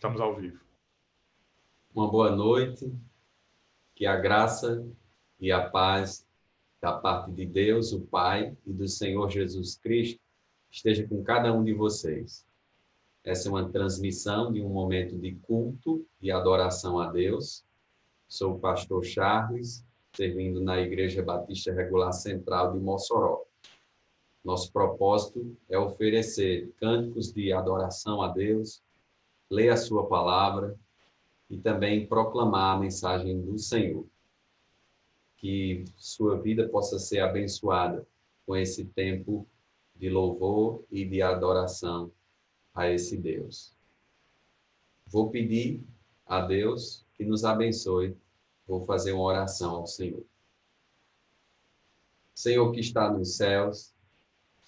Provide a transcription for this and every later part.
Estamos ao vivo. Uma boa noite, que a graça e a paz da parte de Deus, o Pai, e do Senhor Jesus Cristo esteja com cada um de vocês. Essa é uma transmissão de um momento de culto e adoração a Deus. Sou o pastor Charles, servindo na Igreja Batista Regular Central de Mossoró. Nosso propósito é oferecer cânticos de adoração a Deus, ler a sua palavra e também proclamar a mensagem do Senhor. Que sua vida possa ser abençoada com esse tempo de louvor e de adoração a esse Deus. Vou pedir a Deus que nos abençoe. Vou fazer uma oração ao Senhor. Senhor que está nos céus,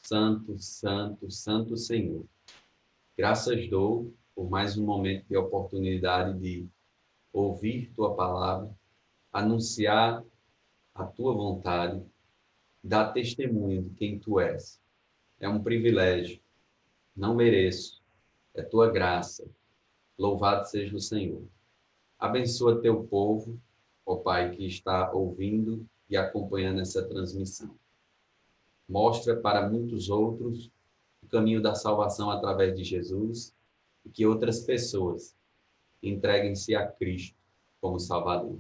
santo, santo, santo Senhor. Graças dou por mais um momento de oportunidade de ouvir tua palavra, anunciar a tua vontade, dar testemunho de quem tu és. É um privilégio, não mereço, é tua graça. Louvado seja o Senhor. Abençoa teu povo, ó Pai, que está ouvindo e acompanhando essa transmissão. Mostra para muitos outros o caminho da salvação através de Jesus e que outras pessoas entreguem-se a Cristo como Salvador.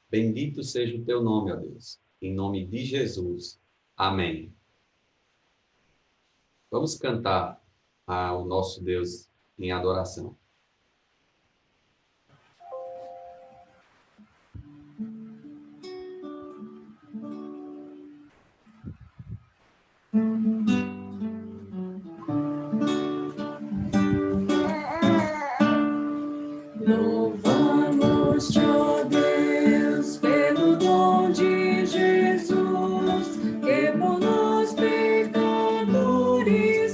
Bendito seja o teu nome, ó Deus. Em nome de Jesus. Amém. Vamos cantar ao nosso Deus em adoração. Louvamos-te, ó Deus, pelo dom de Jesus, que por nós pecadores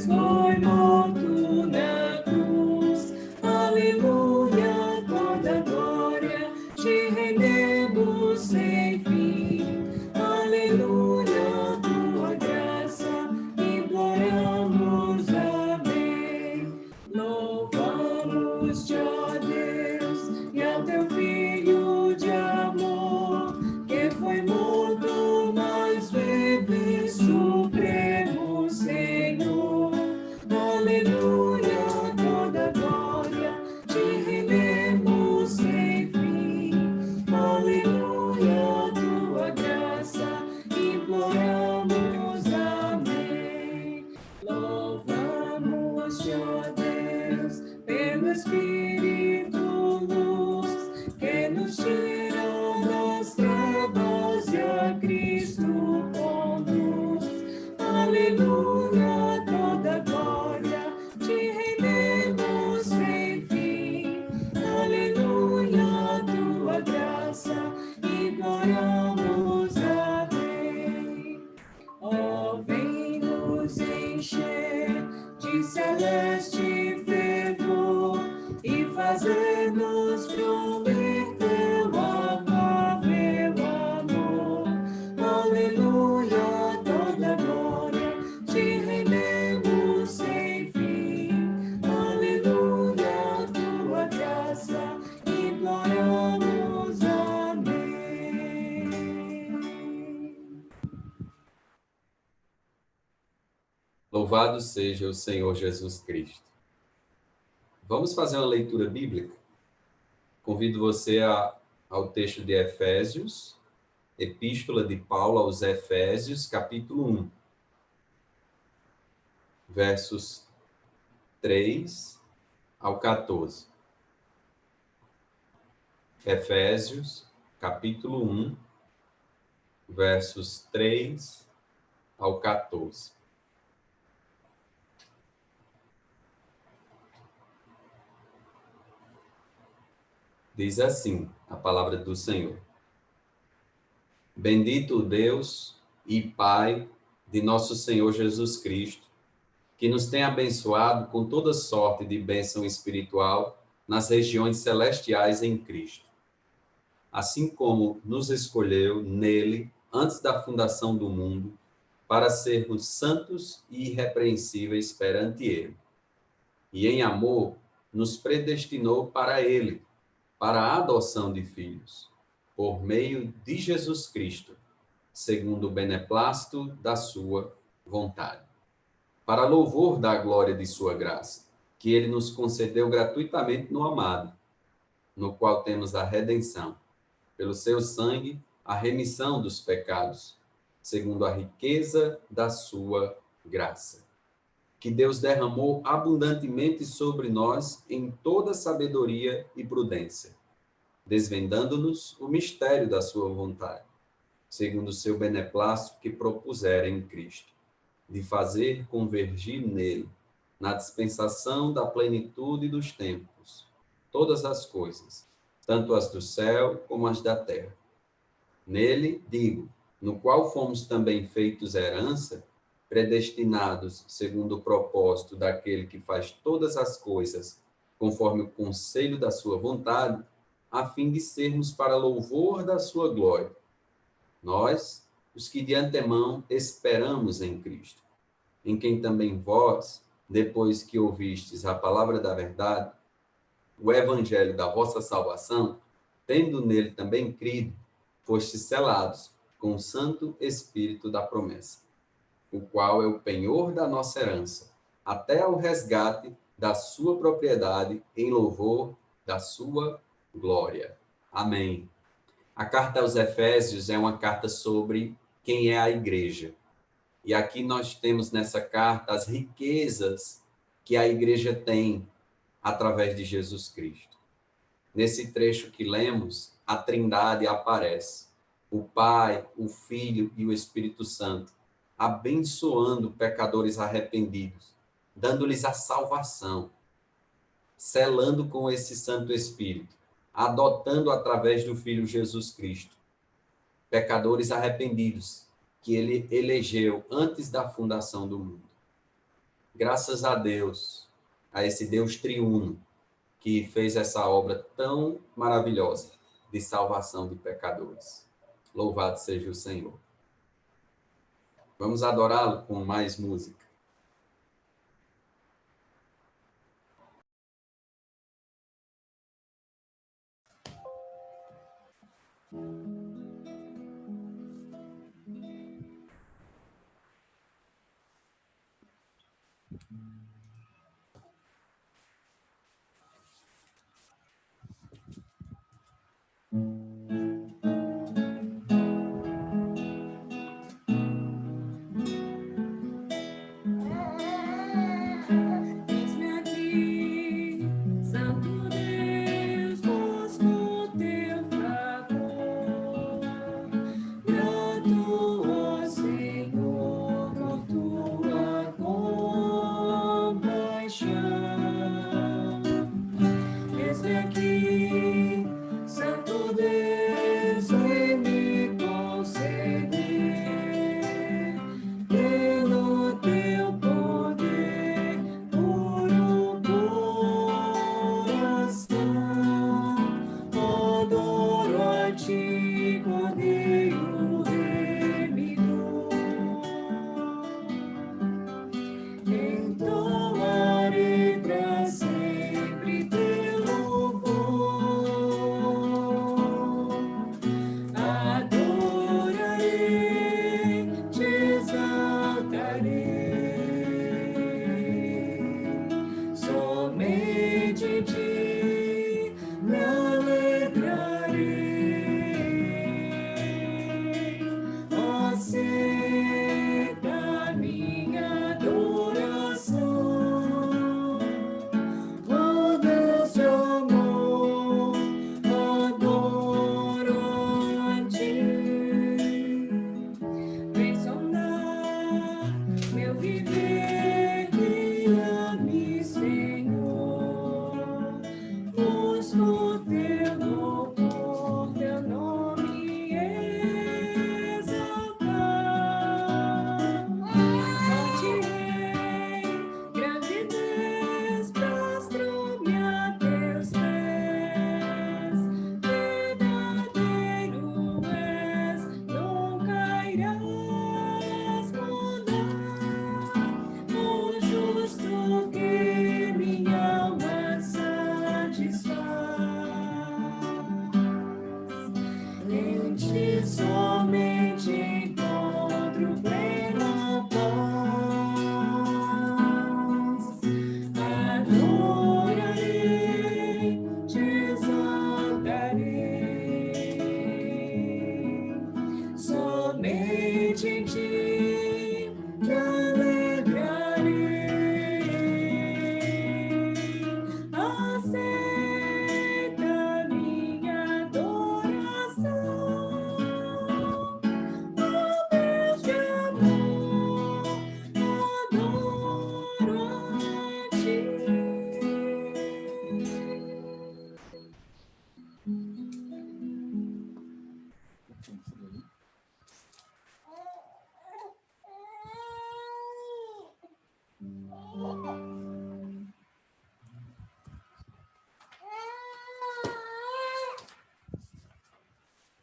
foi morto na cruz. Aleluia, toda glória te rendemos sem fim. Aleluia, tua graça imploramos, amém. Louvamos-te, ó Deus, e ao teu Filho de amor, que foi morto, mas vive supremo Senhor. Aleluia, toda glória te rendemos sem fim. Aleluia, tua graça imploramos, amém. Louvamos-te, ó Deus, pelo Espírito luz, que nos tira das trevas e a Cristo conduz. Aleluia, toda glória te rendemos sem fim. Aleluia, tua graça imploramos, amém. Ó, vem nos encher de celeste fervor e fazer-nos prover teu amável amor. Aleluia, toda glória te rendemos sem fim. Aleluia, tua graça imploramos, amém. Louvado seja o Senhor Jesus Cristo. Vamos fazer uma leitura bíblica? Convido você ao texto de Efésios, Epístola de Paulo aos Efésios, capítulo 1, versos 3 ao 14. Efésios, capítulo 1, versos 3 ao 14. Diz assim a palavra do Senhor. Bendito o Deus e Pai de nosso Senhor Jesus Cristo, que nos tem abençoado com toda sorte de bênção espiritual nas regiões celestiais em Cristo. Assim como nos escolheu nele antes da fundação do mundo, para sermos santos e irrepreensíveis perante ele. E em amor nos predestinou para Ele, para a adoção de filhos, por meio de Jesus Cristo, segundo o beneplácito da sua vontade, para louvor da glória de sua graça, que Ele nos concedeu gratuitamente no amado, no qual temos a redenção, pelo seu sangue, a remissão dos pecados, segundo a riqueza da sua graça, que Deus derramou abundantemente sobre nós em toda sabedoria e prudência, desvendando-nos o mistério da sua vontade, segundo o seu beneplácito que propusera em Cristo, de fazer convergir nele, na dispensação da plenitude dos tempos, todas as coisas, tanto as do céu como as da terra. Nele, digo, no qual fomos também feitos herança, predestinados segundo o propósito daquele que faz todas as coisas, conforme o conselho da sua vontade, a fim de sermos para louvor da sua glória. Nós, os que de antemão esperamos em Cristo, em quem também vós, depois que ouvistes a palavra da verdade, o evangelho da vossa salvação, tendo nele também crido, fostes selados com o Santo Espírito da promessa, o qual é o penhor da nossa herança, até ao resgate da sua propriedade, em louvor da sua glória. Amém. A carta aos Efésios é uma carta sobre quem é a igreja. E aqui nós temos nessa carta as riquezas que a igreja tem através de Jesus Cristo. Nesse trecho que lemos, a Trindade aparece. O Pai, o Filho e o Espírito Santo, abençoando pecadores arrependidos, dando-lhes a salvação, selando com esse Santo Espírito, adotando através do Filho Jesus Cristo, pecadores arrependidos, que ele elegeu antes da fundação do mundo. Graças a Deus, a esse Deus triuno, que fez essa obra tão maravilhosa de salvação de pecadores. Louvado seja o Senhor. Vamos adorá-lo com mais música. Eis-me aqui, Santo Deus, busco teu favor. Grato, ó Senhor, por tua compaixão. somente em ti me alegrarei. Aceita minha adoração, ó Deus de amor, adoro a ti.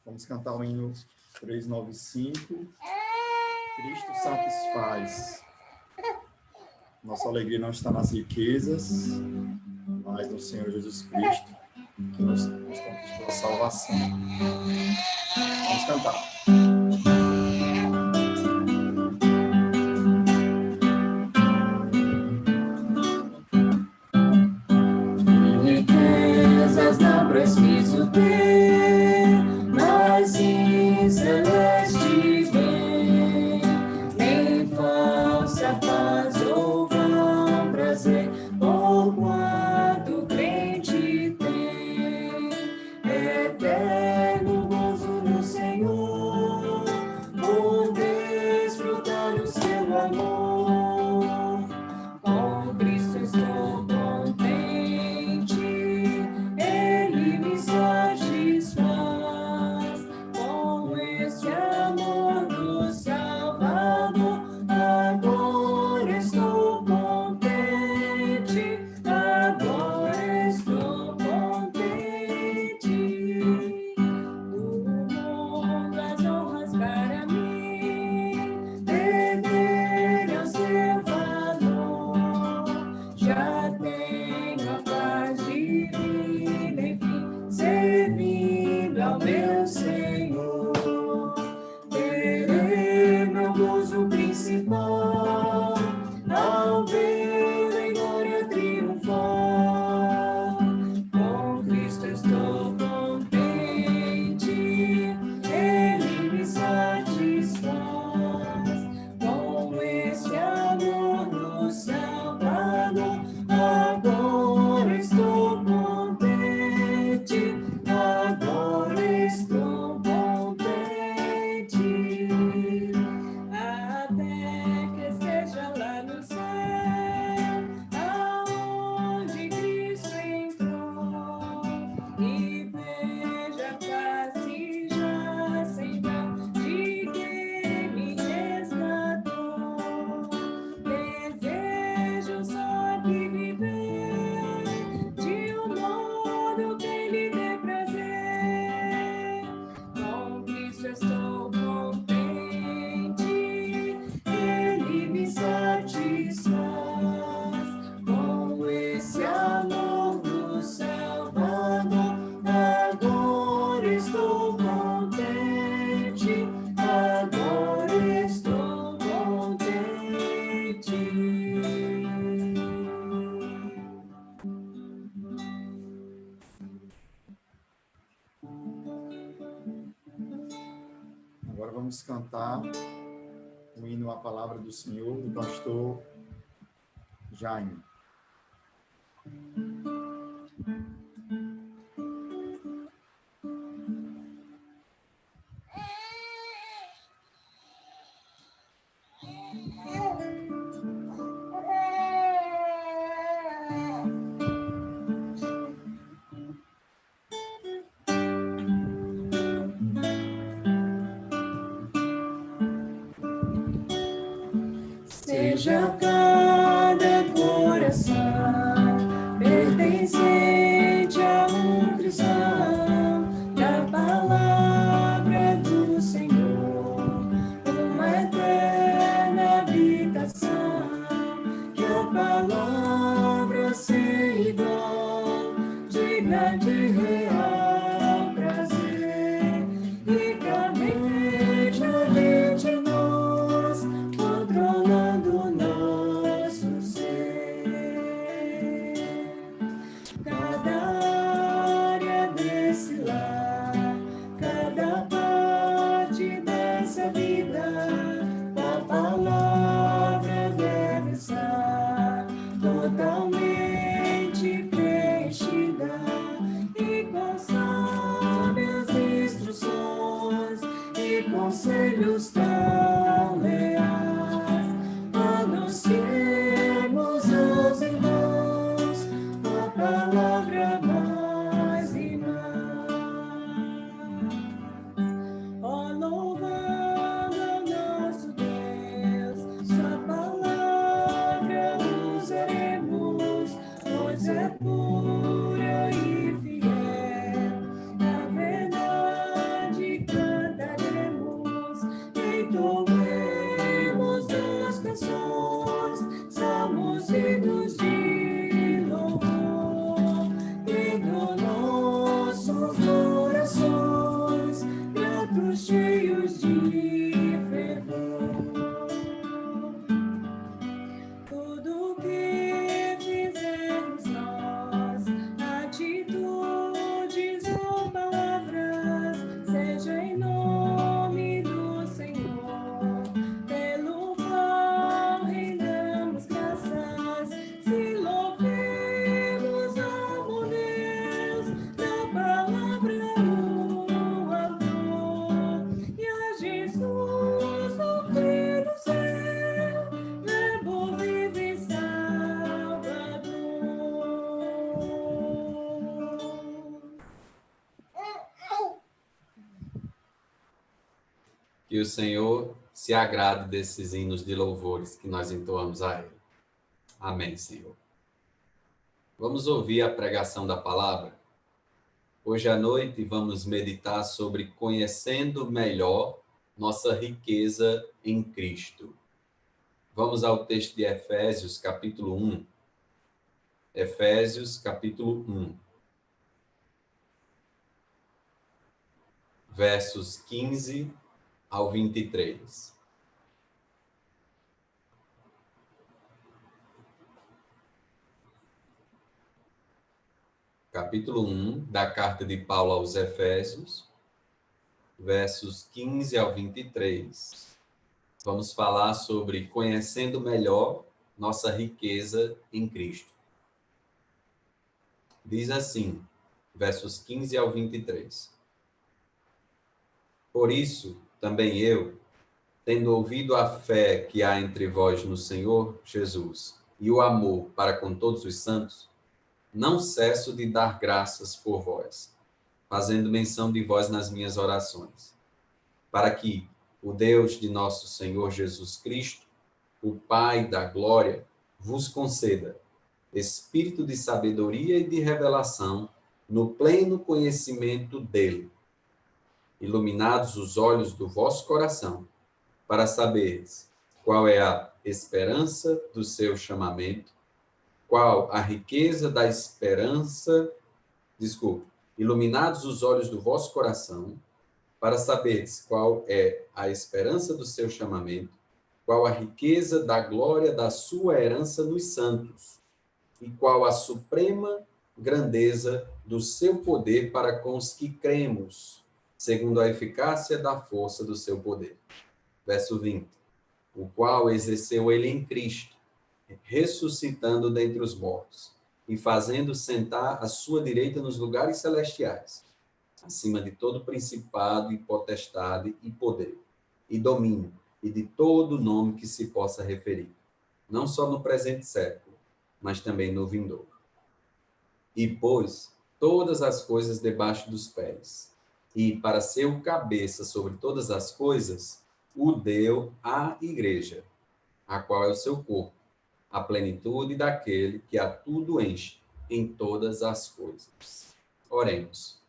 Vamos cantar o hino 395. Cristo satisfaz. Nossa alegria não está nas riquezas, mas no Senhor Jesus Cristo, que nos conquistou a salvação. Vamos cantar. Riquezas não preciso ter, mas sim celeste bem, nem falsa paz ou vão prazer, por quanto crente tem, eterno gozo no Senhor, por desfrutar o seu amor. Com Cristo estou contente, Ele me satisfaz. Com esse amor do Salvador, agora estou contente, agora estou contente. Do mundo as honras para mim perderam seu valor. Já tenho a paz divina, enfim, servindo ao meu Senhor. Terei meu gozo principal ao vê-lo em glória triunfar. Com Cristo estou contente, Ele me satisfaz. Com esse amor do Salvador, agora estou contente, agora estou contente. Até que esteja lá no céu, aonde Cristo entrou, e veja a face já sem dó de quem me resgatou. Desejo só aqui viver de um modo que Ele dê prazer. Com Cristo estou contente, Ele me satisfaz. Com esse amor do Salvador, agora estou contente, agora estou contente. Agora vamos cantar o hino A Palavra do Senhor, do pastor Jaime. Seja cada coração pertencente a um cristão, da palavra do Senhor, uma eterna habitação, que a palavra sem igual, digna de real prazer, ricamente além de nós, controlando nosso palavra deve estar totalmente preenchida e com sábias instruções e conselhos tão leais, anunciemos aos irmãos a palavra mais e mais. Ó, louvando ao nosso Deus, sua palavra usaremos, pois é pura e fiel. A verdade cantaremos, entoemos das canções, salmos hinos de louvor, tendo nossos corações gratos, cheios de fervor. Tudo que fizermos nós, atitudes ou palavras, seja em nome do Senhor, pelo qual rendamos graças, se louvemos ao Deus da palavra o amor, e a Jesus, o Filho seu, Verbo vivo e Salvador. Que o Senhor se agrade desses hinos de louvores que nós entoamos a Ele. Amém, Senhor. Vamos ouvir a pregação da palavra? Hoje à noite vamos meditar sobre conhecendo melhor nossa riqueza em Cristo. Vamos ao texto de Efésios, capítulo 1. Efésios, capítulo 1. Versos 15 ao 23. Capítulo 1 da carta de Paulo aos Efésios, versos 15 ao 23. Vamos falar sobre conhecendo melhor nossa riqueza em Cristo. Diz assim, versos 15 ao 23. Por isso, também eu, tendo ouvido a fé que há entre vós no Senhor Jesus e o amor para com todos os santos, não cesso de dar graças por vós, fazendo menção de vós nas minhas orações, para que o Deus de nosso Senhor Jesus Cristo, o Pai da glória, vos conceda espírito de sabedoria e de revelação no pleno conhecimento dele, iluminados os olhos do vosso coração, para saberes qual é a esperança do seu chamamento, qual a riqueza da esperança, iluminados os olhos do vosso coração, para saberes qual é a esperança do seu chamamento, qual a riqueza da glória da sua herança nos santos, e qual a suprema grandeza do seu poder para com os que cremos, segundo a eficácia da força do seu poder. Verso 20. O qual exerceu ele em Cristo, ressuscitando dentre os mortos, e fazendo sentar à sua direita nos lugares celestiais, acima de todo principado e potestade e poder, e domínio, e de todo nome que se possa referir, não só no presente século, mas também no vindouro. E pôs todas as coisas debaixo dos pés, e para ser o cabeça sobre todas as coisas, o deu à igreja, a qual é o seu corpo, a plenitude daquele que a tudo enche em todas as coisas. Oremos.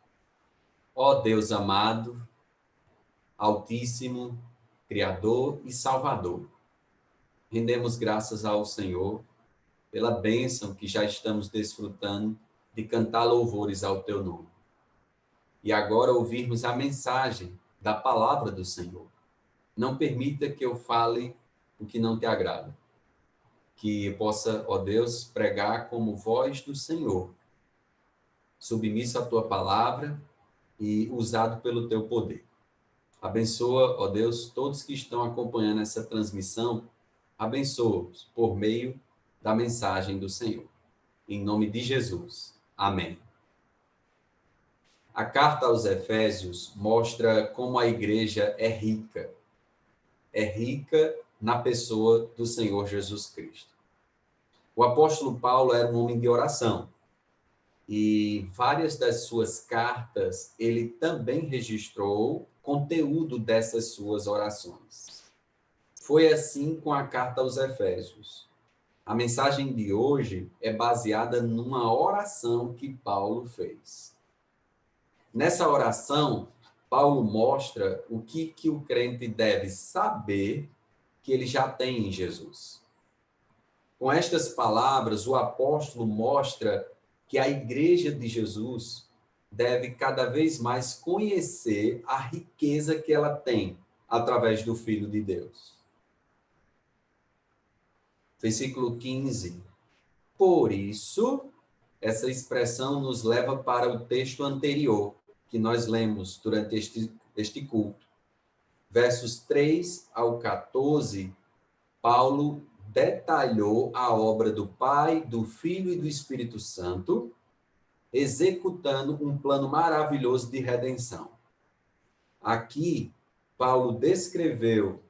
Ó Deus amado, Altíssimo, Criador e Salvador, rendemos graças ao Senhor pela bênção que já estamos desfrutando de cantar louvores ao teu nome. E agora ouvirmos a mensagem da palavra do Senhor. Não permita que eu fale o que não te agrada. Que eu possa, ó Deus, pregar como voz do Senhor, submisso à tua palavra e usado pelo teu poder. Abençoa, ó Deus, todos que estão acompanhando essa transmissão, abençoa-os por meio da mensagem do Senhor. Em nome de Jesus. Amém. A carta aos Efésios mostra como a igreja é rica. É rica na pessoa do Senhor Jesus Cristo. O apóstolo Paulo era um homem de oração. E várias das suas cartas, ele também registrou conteúdo dessas suas orações. Foi assim com a carta aos Efésios. A mensagem de hoje é baseada numa oração que Paulo fez. Nessa oração, Paulo mostra o que o crente deve saber que ele já tem em Jesus. Com estas palavras, o apóstolo mostra que a igreja de Jesus deve cada vez mais conhecer a riqueza que ela tem através do Filho de Deus. Versículo 15. Por isso, essa expressão nos leva para o texto anterior, que nós lemos durante este culto. Versos 3 ao 14, Paulo detalhou a obra do Pai, do Filho e do Espírito Santo, executando um plano maravilhoso de redenção. Aqui, Paulo descreveu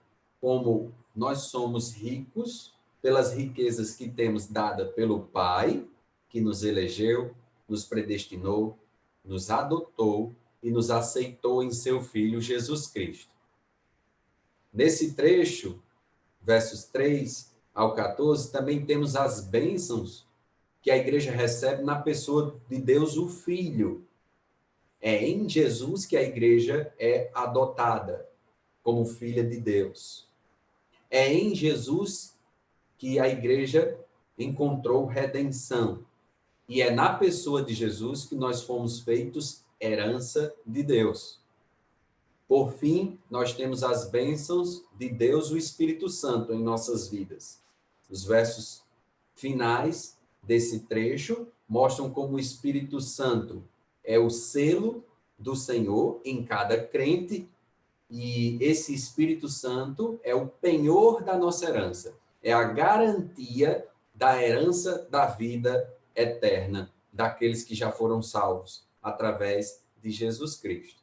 como nós somos ricos pelas riquezas que temos dada pelo Pai, que nos elegeu, nos predestinou, nos adotou e nos aceitou em seu Filho Jesus Cristo. Nesse trecho, versos 3 ao 14, também temos as bênçãos que a igreja recebe na pessoa de Deus, o Filho. É em Jesus que a igreja é adotada como filha de Deus. É em Jesus que a igreja encontrou redenção. E é na pessoa de Jesus que nós fomos feitos herança de Deus. Por fim, nós temos as bênçãos de Deus, o Espírito Santo, em nossas vidas. Os versos finais desse trecho mostram como o Espírito Santo é o selo do Senhor em cada crente, e esse Espírito Santo é o penhor da nossa herança, é a garantia da herança da vida eterna daqueles que já foram salvos através de Jesus Cristo.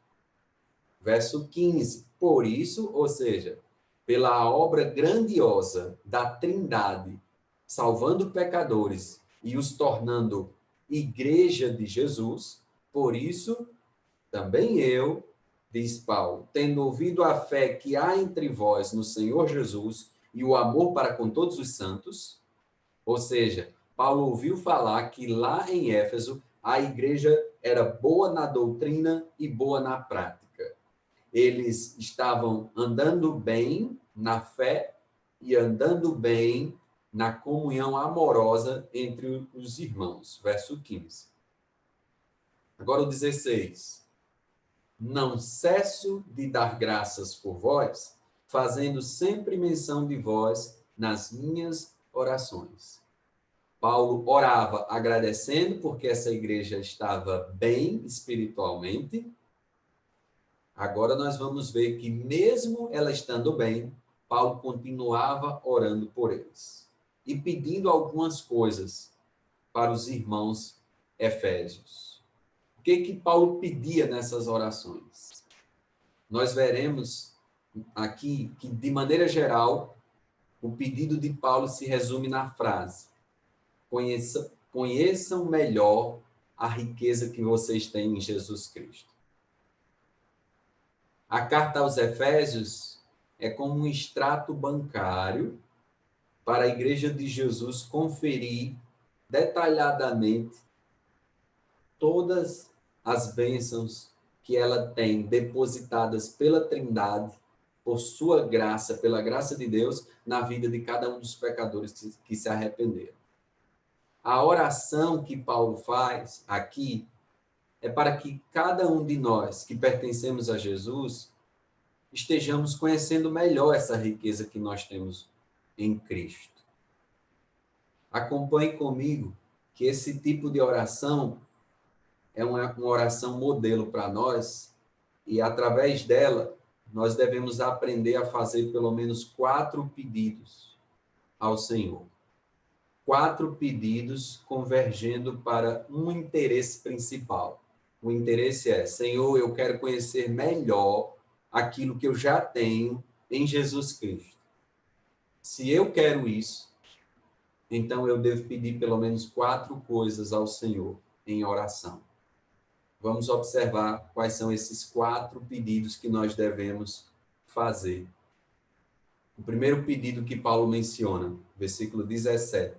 Verso 15. Por isso, ou seja, pela obra grandiosa da Trindade, salvando pecadores e os tornando igreja de Jesus, por isso, também eu, diz Paulo, tendo ouvido a fé que há entre vós no Senhor Jesus e o amor para com todos os santos, ou seja, Paulo ouviu falar que lá em Éfeso a igreja era boa na doutrina e boa na prática. Eles estavam andando bem na fé e andando bem na comunhão amorosa entre os irmãos. Verso 15. Agora o 16. Não cesso de dar graças por vós, fazendo sempre menção de vós nas minhas orações. Paulo orava agradecendo porque essa igreja estava bem espiritualmente. Agora nós vamos ver que mesmo ela estando bem, Paulo continuava orando por eles e pedindo algumas coisas para os irmãos efésios. O que Paulo pedia nessas orações? Nós veremos aqui que, de maneira geral, o pedido de Paulo se resume na frase: conheçam melhor a riqueza que vocês têm em Jesus Cristo. A carta aos Efésios é como um extrato bancário para a igreja de Jesus conferir detalhadamente todas as bênçãos que ela tem depositadas pela Trindade, por sua graça, pela graça de Deus, na vida de cada um dos pecadores que se arrependeram. A oração que Paulo faz aqui é para que cada um de nós que pertencemos a Jesus estejamos conhecendo melhor essa riqueza que nós temos em Cristo. Acompanhe comigo que esse tipo de oração é uma oração modelo para nós, e através dela nós devemos aprender a fazer pelo menos 4 pedidos ao Senhor. 4 pedidos convergendo para um interesse principal. O interesse é: Senhor, eu quero conhecer melhor aquilo que eu já tenho em Jesus Cristo. Se eu quero isso, então eu devo pedir pelo menos 4 coisas ao Senhor em oração. Vamos observar quais são esses 4 pedidos que nós devemos fazer. O primeiro pedido que Paulo menciona, versículo 17.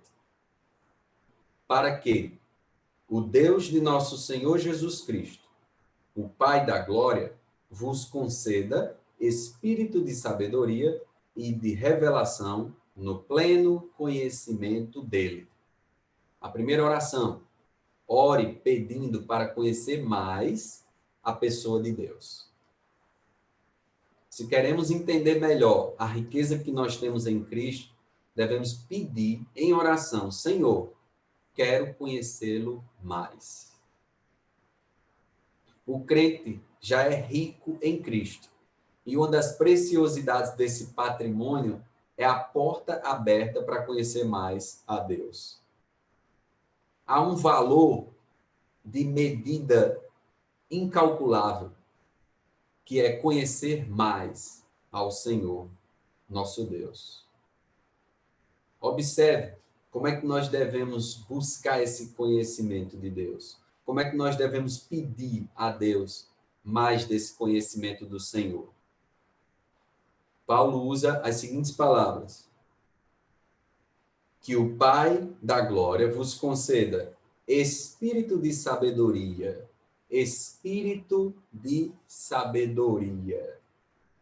Para que o Deus de nosso Senhor Jesus Cristo, o Pai da glória, vos conceda espírito de sabedoria e de revelação no pleno conhecimento dele. A primeira oração: ore pedindo para conhecer mais a pessoa de Deus. Se queremos entender melhor a riqueza que nós temos em Cristo, devemos pedir em oração: Senhor, quero conhecê-lo mais. O crente já é rico em Cristo. E uma das preciosidades desse patrimônio é a porta aberta para conhecer mais a Deus. Há um valor de medida incalculável, que é conhecer mais ao Senhor, nosso Deus. Observe como é que nós devemos buscar esse conhecimento de Deus. Como é que nós devemos pedir a Deus mais desse conhecimento do Senhor? Paulo usa as seguintes palavras: que o Pai da glória vos conceda espírito de sabedoria. Espírito de sabedoria.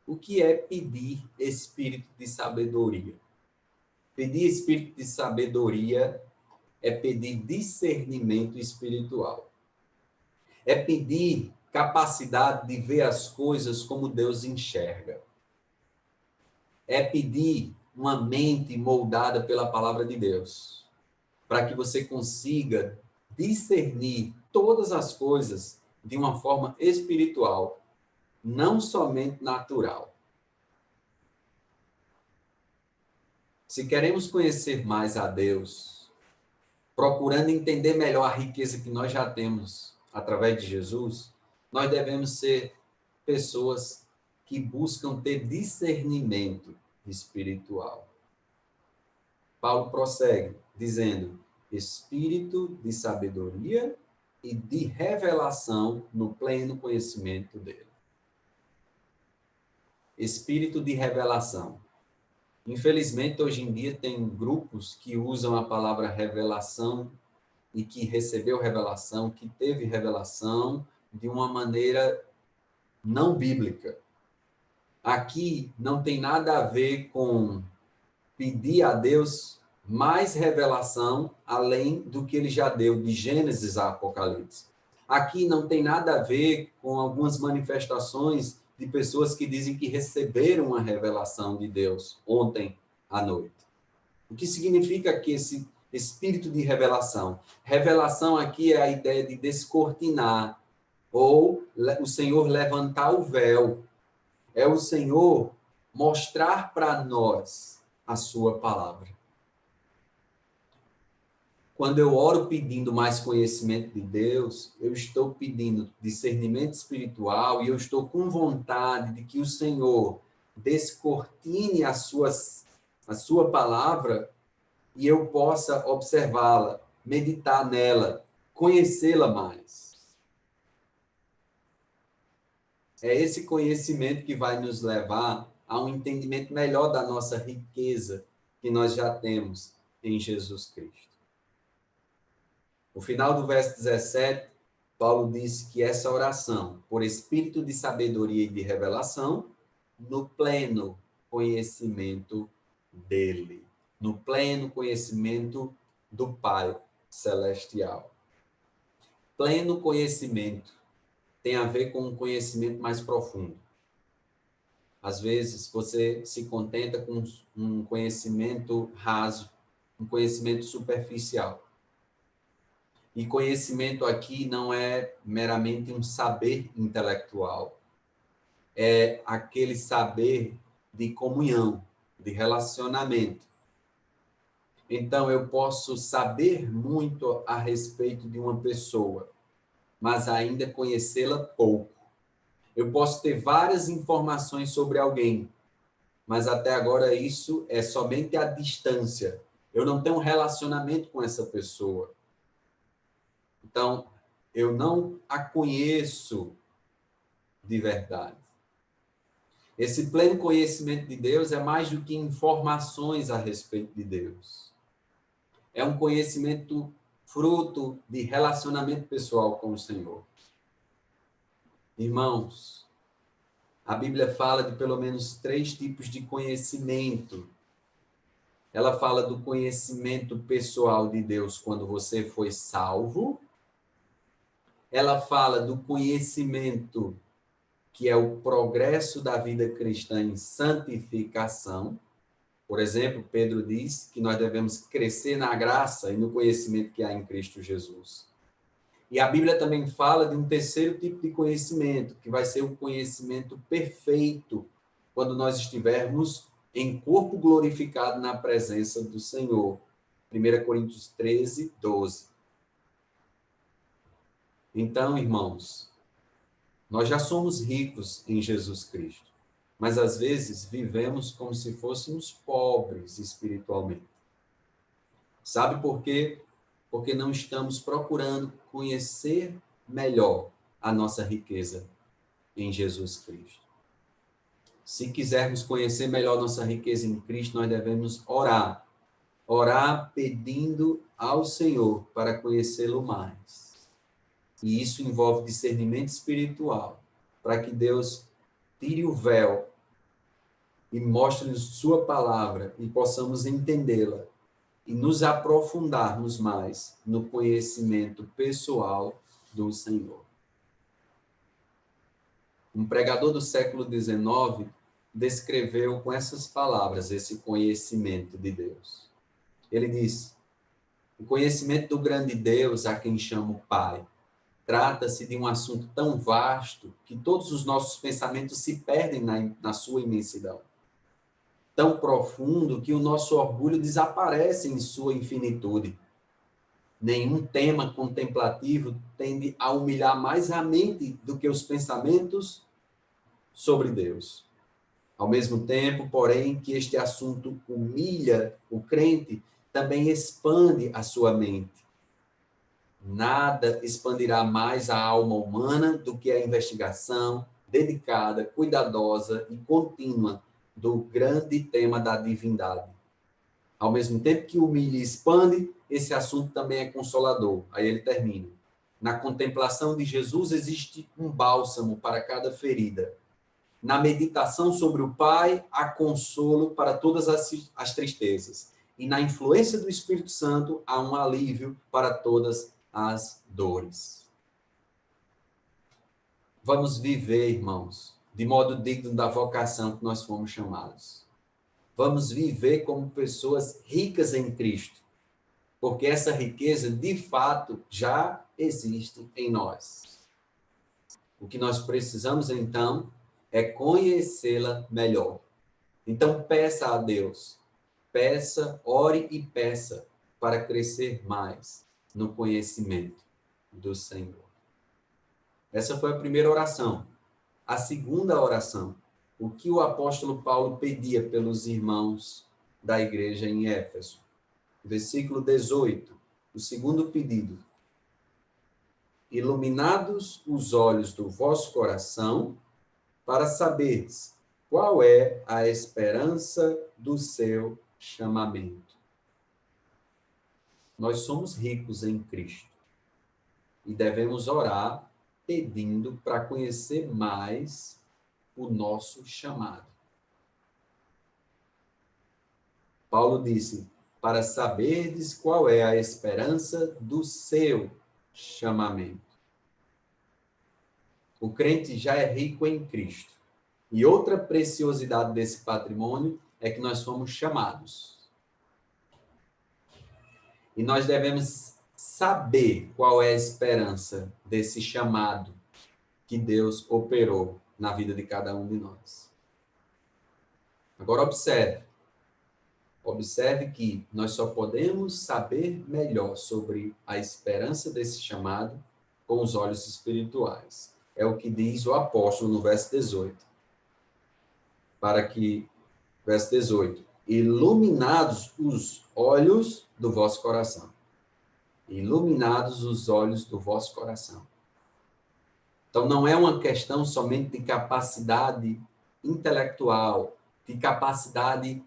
O que é pedir espírito de sabedoria? Pedir espírito de sabedoria é pedir discernimento espiritual. É pedir capacidade de ver as coisas como Deus enxerga. É pedir uma mente moldada pela palavra de Deus, para que você consiga discernir todas as coisas de uma forma espiritual, não somente natural. Se queremos conhecer mais a Deus, procurando entender melhor a riqueza que nós já temos através de Jesus, nós devemos ser pessoas que buscam ter discernimento espiritual. Paulo prossegue dizendo: espírito de sabedoria e de revelação no pleno conhecimento dele. Espírito de revelação. Infelizmente, hoje em dia, tem grupos que usam a palavra revelação e que recebeu revelação, que teve revelação de uma maneira não bíblica. Aqui não tem nada a ver com pedir a Deus mais revelação além do que ele já deu de Gênesis a Apocalipse. Aqui não tem nada a ver com algumas manifestações de pessoas que dizem que receberam uma revelação de Deus ontem à noite. O que significa que esse espírito de revelação? Revelação aqui é a ideia de descortinar, ou o Senhor levantar o véu. É o Senhor mostrar para nós a sua palavra. Quando eu oro pedindo mais conhecimento de Deus, eu estou pedindo discernimento espiritual e eu estou com vontade de que o Senhor descortine a sua palavra e eu possa observá-la, meditar nela, conhecê-la mais. É esse conhecimento que vai nos levar a um entendimento melhor da nossa riqueza que nós já temos em Jesus Cristo. No final do verso 17, Paulo disse que essa oração, por espírito de sabedoria e de revelação, no pleno conhecimento dele, no pleno conhecimento do Pai Celestial. Pleno conhecimento tem a ver com um conhecimento mais profundo. Às vezes, você se contenta com um conhecimento raso, um conhecimento superficial. E conhecimento aqui não é meramente um saber intelectual. é aquele saber de comunhão, de relacionamento. Então, eu posso saber muito a respeito de uma pessoa, mas ainda conhecê-la pouco. Eu posso ter várias informações sobre alguém, mas até agora isso é somente a distância. Eu não tenho um relacionamento com essa pessoa. Então, eu não a conheço de verdade. Esse pleno conhecimento de Deus é mais do que informações a respeito de Deus. É um conhecimento fruto de relacionamento pessoal com o Senhor. Irmãos, a Bíblia fala de pelo menos 3 tipos de conhecimento. Ela fala do conhecimento pessoal de Deus quando você foi salvo. Ela fala do conhecimento que é o progresso da vida cristã em santificação. Por exemplo, Pedro diz que nós devemos crescer na graça e no conhecimento que há em Cristo Jesus. E a Bíblia também fala de um terceiro tipo de conhecimento, que vai ser o conhecimento perfeito, quando nós estivermos em corpo glorificado na presença do Senhor. 1 Coríntios 13, 12. Então, irmãos, nós já somos ricos em Jesus Cristo, mas às vezes vivemos como se fôssemos pobres espiritualmente. Sabe por quê? Porque não estamos procurando conhecer melhor a nossa riqueza em Jesus Cristo. Se quisermos conhecer melhor nossa riqueza em Cristo, nós devemos orar. Orar pedindo ao Senhor para conhecê-lo mais. E isso envolve discernimento espiritual, para que Deus tire o véu e mostre-nos sua palavra e possamos entendê-la e nos aprofundarmos mais no conhecimento pessoal do Senhor. Um pregador do século XIX descreveu com essas palavras esse conhecimento de Deus. Ele disse: o conhecimento do grande Deus, a quem chamo Pai, trata-se de um assunto tão vasto que todos os nossos pensamentos se perdem na sua imensidão. Tão profundo que o nosso orgulho desaparece em sua infinitude. Nenhum tema contemplativo tende a humilhar mais a mente do que os pensamentos sobre Deus. Ao mesmo tempo, porém, que este assunto humilha o crente, também expande a sua mente. Nada expandirá mais a alma humana do que a investigação dedicada, cuidadosa e contínua do grande tema da divindade. Ao mesmo tempo que humilha e expande, esse assunto também é consolador. Aí ele termina. Na contemplação de Jesus existe um bálsamo para cada ferida. Na meditação sobre o Pai, há consolo para todas as tristezas. E na influência do Espírito Santo, há um alívio para todas as dores. Vamos viver, irmãos, de modo digno da vocação que nós fomos chamados. Vamos viver como pessoas ricas em Cristo, porque essa riqueza, de fato, já existe em nós. O que nós precisamos, então, é conhecê-la melhor. Então, peça a Deus, peça, ore e peça para crescer mais no conhecimento do Senhor. Essa foi a primeira oração. A segunda oração, o que o apóstolo Paulo pedia pelos irmãos da igreja em Éfeso. Versículo 18, o segundo pedido. Iluminados os olhos do vosso coração, para saberes qual é a esperança do seu chamamento. Nós somos ricos em Cristo e devemos orar pedindo para conhecer mais o nosso chamado. Paulo disse: para saberdes qual é a esperança do seu chamamento. O crente já é rico em Cristo. E outra preciosidade desse patrimônio é que nós fomos chamados. E nós devemos saber qual é a esperança desse chamado que Deus operou na vida de cada um de nós. Agora observe que nós só podemos saber melhor sobre a esperança desse chamado com os olhos espirituais. É o que diz o apóstolo no verso 18. Verso 18, iluminados os olhos do vosso coração. Iluminados os olhos do vosso coração. Então, não é uma questão somente de capacidade intelectual, de capacidade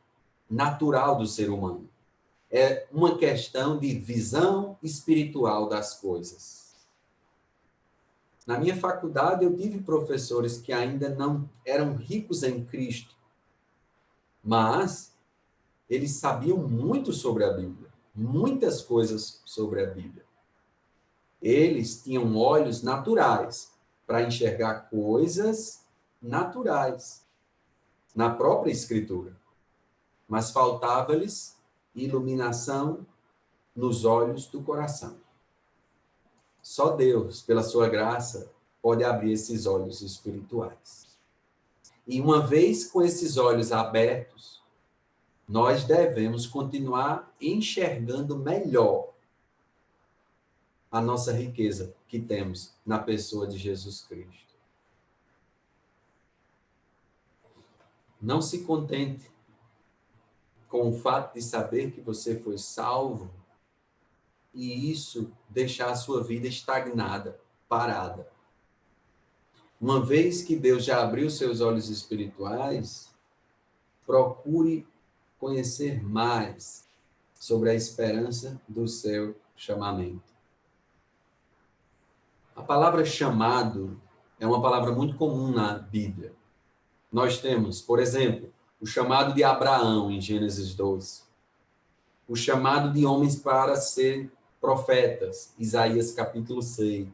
natural do ser humano. É uma questão de visão espiritual das coisas. Na minha faculdade, eu tive professores que ainda não eram ricos em Cristo, mas eles sabiam muito sobre a Bíblia, muitas coisas sobre a Bíblia. Eles tinham olhos naturais para enxergar coisas naturais na própria Escritura, mas faltava-lhes iluminação nos olhos do coração. Só Deus, pela sua graça, pode abrir esses olhos espirituais. E uma vez com esses olhos abertos, nós devemos continuar enxergando melhor a nossa riqueza que temos na pessoa de Jesus Cristo. Não se contente com o fato de saber que você foi salvo e isso deixar a sua vida estagnada, parada. Uma vez que Deus já abriu seus olhos espirituais, procure conhecer mais sobre a esperança do seu chamamento. A palavra chamado é uma palavra muito comum na Bíblia. Nós temos, por exemplo, o chamado de Abraão, em Gênesis 12. O chamado de homens para ser profetas, Isaías capítulo 6.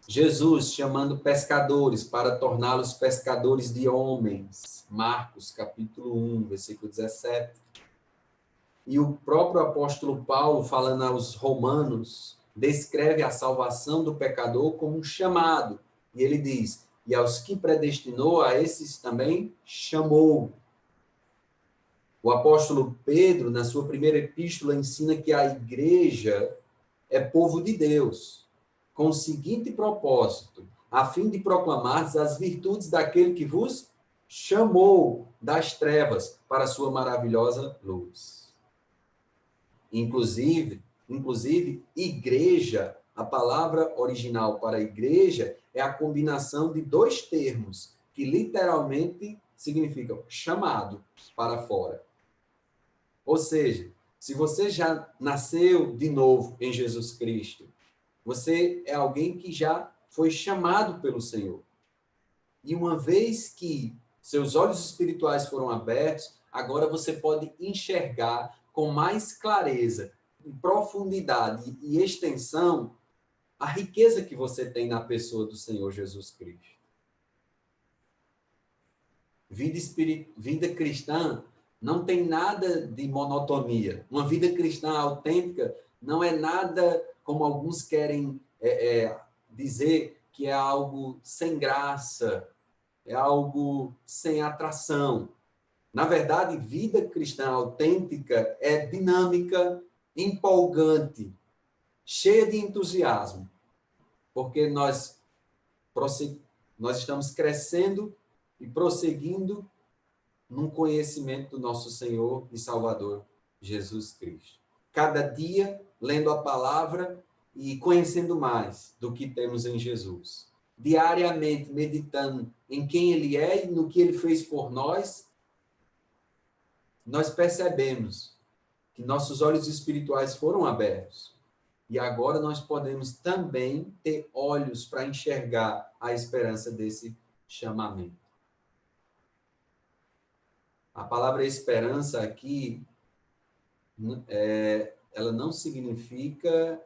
Jesus chamando pescadores para torná-los pescadores de homens, Marcos capítulo 1, versículo 17. E o próprio apóstolo Paulo, falando aos romanos, descreve a salvação do pecador como um chamado. E ele diz, e aos que predestinou, a esses também chamou. O apóstolo Pedro, na sua primeira epístola, ensina que a igreja é povo de Deus, com o seguinte propósito, a fim de proclamar as virtudes daquele que vos chamou das trevas para a sua maravilhosa luz. Inclusive, igreja, a palavra original para igreja é a combinação de dois termos que literalmente significam chamado para fora. Ou seja, se você já nasceu de novo em Jesus Cristo, você é alguém que já foi chamado pelo Senhor. E uma vez que seus olhos espirituais foram abertos, agora você pode enxergar com mais clareza, profundidade e extensão a riqueza que você tem na pessoa do Senhor Jesus Cristo. Vida cristã não tem nada de monotonia. Uma vida cristã autêntica não é nada como alguns querem dizer que é algo sem graça, é algo sem atração. Na verdade, vida cristã autêntica é dinâmica, empolgante, cheia de entusiasmo, porque nós estamos crescendo e prosseguindo num conhecimento do nosso Senhor e Salvador, Jesus Cristo. Cada dia, lendo a palavra e conhecendo mais do que temos em Jesus. Diariamente, meditando em quem Ele é e no que Ele fez por nós, nós percebemos que nossos olhos espirituais foram abertos. E agora nós podemos também ter olhos para enxergar a esperança desse chamamento. A palavra esperança aqui, ela não significa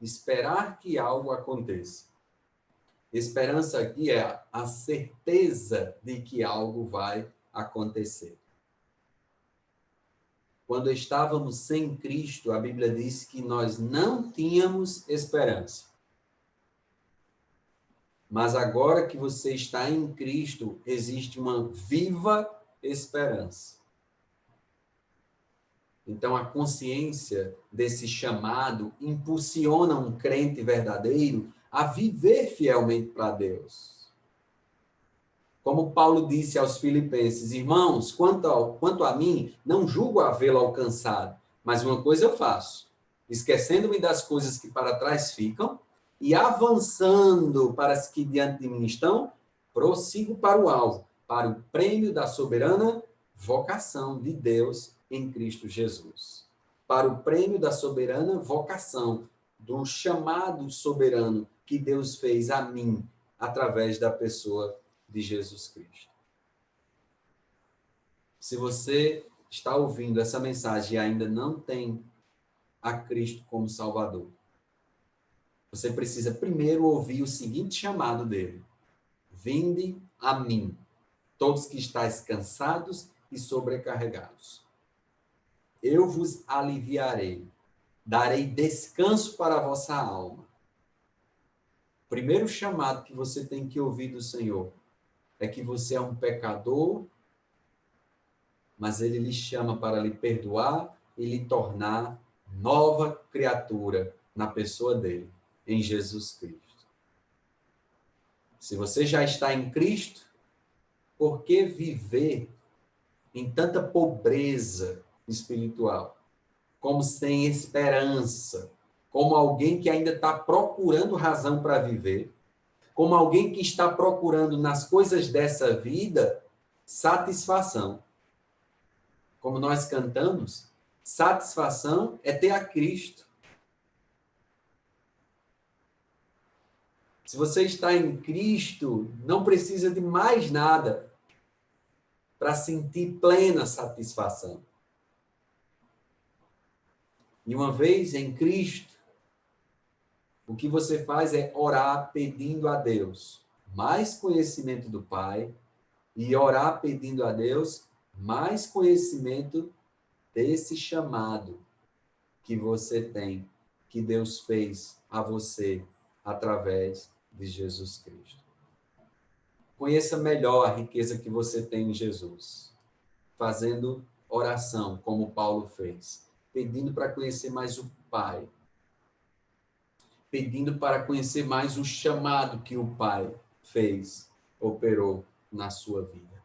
esperar que algo aconteça. Esperança aqui é a certeza de que algo vai acontecer. Quando estávamos sem Cristo, a Bíblia diz que nós não tínhamos esperança. Mas agora que você está em Cristo, existe uma viva esperança. Então, a consciência desse chamado impulsiona um crente verdadeiro a viver fielmente para Deus. Como Paulo disse aos Filipenses: irmãos, quanto a mim, não julgo havê-lo alcançado, mas uma coisa eu faço, esquecendo-me das coisas que para trás ficam e avançando para as que diante de mim estão, prossigo para o alvo, para o prêmio da soberana vocação de Deus em Cristo Jesus. Para o prêmio da soberana vocação, do chamado soberano que Deus fez a mim, através da pessoa de Jesus Cristo. Se você está ouvindo essa mensagem e ainda não tem a Cristo como Salvador, você precisa primeiro ouvir o seguinte chamado dele: vinde a mim, todos que estáis cansados e sobrecarregados. Eu vos aliviarei, darei descanso para a vossa alma. O primeiro chamado que você tem que ouvir do Senhor é que você é um pecador, mas ele lhe chama para lhe perdoar e lhe tornar nova criatura na pessoa dele, em Jesus Cristo. Se você já está em Cristo, por que viver em tanta pobreza espiritual? Como sem esperança, como alguém que ainda está procurando razão para viver, como alguém que está procurando nas coisas dessa vida satisfação. Como nós cantamos, satisfação é ter a Cristo. Se você está em Cristo, não precisa de mais nada para sentir plena satisfação. E uma vez em Cristo, o que você faz é orar pedindo a Deus mais conhecimento do Pai e orar pedindo a Deus mais conhecimento desse chamado que você tem, que Deus fez a você através de Jesus Cristo. Conheça melhor a riqueza que você tem em Jesus, fazendo oração, como Paulo fez, pedindo para conhecer mais o Pai, pedindo para conhecer mais o chamado que o Pai fez, operou na sua vida.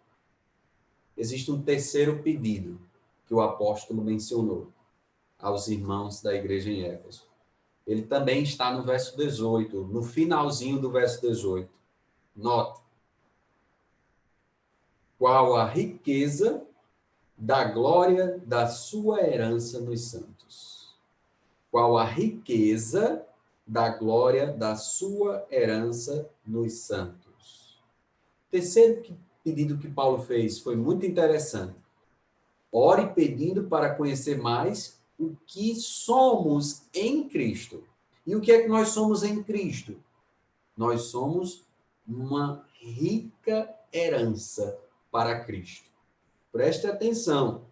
Existe um terceiro pedido que o apóstolo mencionou aos irmãos da igreja em Éfeso. Ele também está no verso 18, no finalzinho do verso 18. Note. Qual a riqueza da glória da sua herança nos santos? Qual a riqueza da glória da sua herança nos santos? O terceiro pedido que Paulo fez foi muito interessante. Ore pedindo para conhecer mais o que somos em Cristo. E o que é que nós somos em Cristo? Nós somos uma rica herança para Cristo. Preste atenção.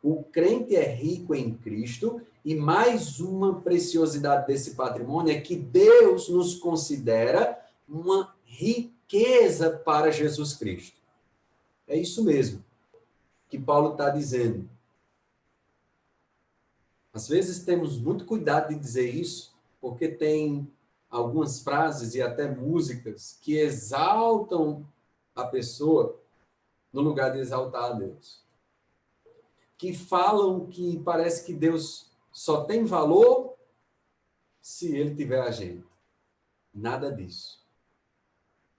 O crente é rico em Cristo e mais uma preciosidade desse patrimônio é que Deus nos considera uma riqueza para Jesus Cristo. É isso mesmo que Paulo está dizendo. Às vezes temos muito cuidado de dizer isso, porque tem algumas frases e até músicas que exaltam a pessoa no lugar de exaltar a Deus. Que falam que parece que Deus só tem valor se ele tiver a gente. Nada disso.